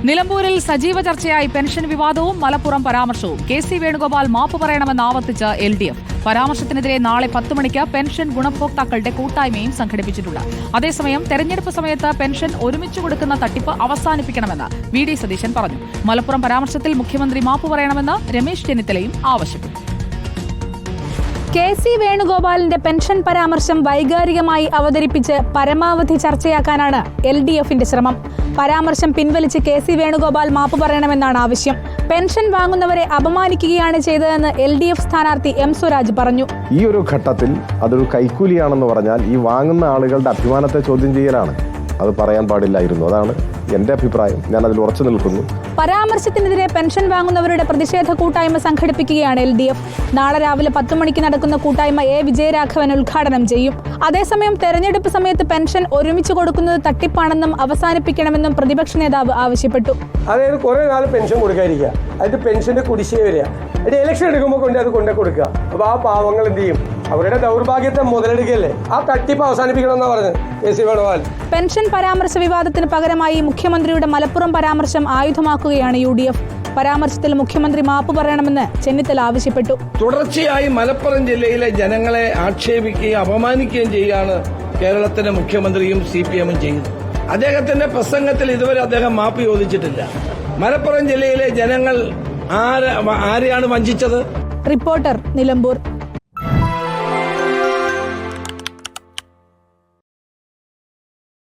നിലമ്പൂരിൽ സജീവ ചർച്ചയായി പെൻഷൻ വിവാദവും മലപ്പുറം പരാമർശവും. കെ.സി. വേണുഗോപാൽ മാപ്പ് പറയണമെന്ന് ആവർത്തിച്ച് LDF. പരാമർശത്തിനെതിരെ നാളെ 10 മണിക്ക് പെൻഷൻ ഗുണഭോക്താക്കളുടെ കൂട്ടായ്മയും സംഘടിപ്പിച്ചിട്ടുണ്ട്. അതേസമയം തെരഞ്ഞെടുപ്പ് സമയത്ത് പെൻഷൻ ഒരുമിച്ച് കൊടുക്കുന്ന തട്ടിപ്പ് അവസാനിപ്പിക്കണമെന്ന് VD സതീശൻ പറഞ്ഞു. മലപ്പുറം പരാമർശത്തിൽ മുഖ്യമന്ത്രി മാപ്പ് പറയണമെന്ന് രമേശ് ചെന്നിത്തലയും ആവശ്യപ്പെട്ടു. കെ.സി. വേണുഗോപാലിന്റെ പെൻഷൻ പരാമർശം വൈകാരികമായി അവതരിപ്പിച്ച് പരമാവധി ചർച്ചയാക്കാനാണ് LDFന്റെ ശ്രമം. പരാമർശം പിൻവലിച്ച് കെ.സി. വേണുഗോപാൽ മാപ്പ് പറയണമെന്നാണ് ആവശ്യം. പെൻഷൻ വാങ്ങുന്നവരെ അപമാനിക്കുകയാണ് ചെയ്തതെന്ന് LDF സ്ഥാനാർത്ഥി M. സ്വരാജ് പറഞ്ഞു. ഈ ഒരു ഘട്ടത്തിൽ അതൊരു കൈക്കൂലിയാണെന്ന് പറഞ്ഞാൽ ഈ വാങ്ങുന്ന ആളുകളുടെ അഭിമാനത്തെ ചോദ്യം ചെയ്യലാണ്. അത് പറയാൻ പാടില്ലായിരുന്നു. അതാണ് എന്റെ അഭിപ്രായം. ഞാൻ അതിൽ ഉറച്ചു നിൽക്കുന്നു. പരാമർശത്തിനെതിരെ പെൻഷൻ വാങ്ങുന്നവരുടെ പ്രതിഷേധ കൂട്ടായ്മ സംഘടിപ്പിക്കുകയാണ് LDF. നാളെ രാവിലെ 10 മണിക്ക് നടക്കുന്ന കൂട്ടായ്മ A. വിജയരാഘവൻ ഉദ്ഘാടനം ചെയ്യും. അതേസമയം തെരഞ്ഞെടുപ്പ് സമയത്ത് പെൻഷൻ ഒരുമിച്ച് കൊടുക്കുന്നത് തട്ടിപ്പാണെന്നും അവസാനിപ്പിക്കണമെന്നും പ്രതിപക്ഷ നേതാവ് ആവശ്യപ്പെട്ടു. അതായത് കുറെ കാലം പെൻഷൻ കൊടുക്കാതിരിക്കുക, അതിന്റെ പെൻഷന്റെ കുടിശ്ശിക വരിക, അതിന്റെ ഇലക്ഷൻ എടുക്കുമ്പോൾ അത് കൊണ്ടു കൊടുക്കുക. അപ്പൊ ആ പാവങ്ങൾ എന്ത് ചെയ്യും? അവരുടെ ദൗർഭാഗ്യത്തെ മുതലെടുക്കല്ലേ. ആ തട്ടിപ്പ് അവസാനിപ്പിക്കണമെന്നാ പറഞ്ഞത് കെ.സി. വേണുഗോപാൽ. പെൻഷൻ പരാമർശ വിവാദത്തിന് പകരമായി മുഖ്യമന്ത്രിയുടെ മലപ്പുറം പരാമർശം ആയുധമാക്കുകയാണ് UDF. പരാമർശത്തിൽ മുഖ്യമന്ത്രി മാപ്പ് പറയണമെന്ന് ചെന്നിത്തല ആവശ്യപ്പെട്ടു. തുടർച്ചയായി മലപ്പുറം ജില്ലയിലെ ജനങ്ങളെ ആക്ഷേപിക്കുകയും അപമാനിക്കുകയും ചെയ്യുകയാണ് കേരളത്തിന്റെ മുഖ്യമന്ത്രിയും CPM ചെയ്യുന്നത്. അദ്ദേഹത്തിന്റെ പ്രസംഗത്തിൽ ഇതുവരെ അദ്ദേഹം മാപ്പ് ചോദിച്ചിട്ടില്ല. മലപ്പുറം ജില്ലയിലെ ജനങ്ങൾ ആരെയാണ് വഞ്ചിച്ചത്? റിപ്പോർട്ടർ, നിലമ്പൂർ.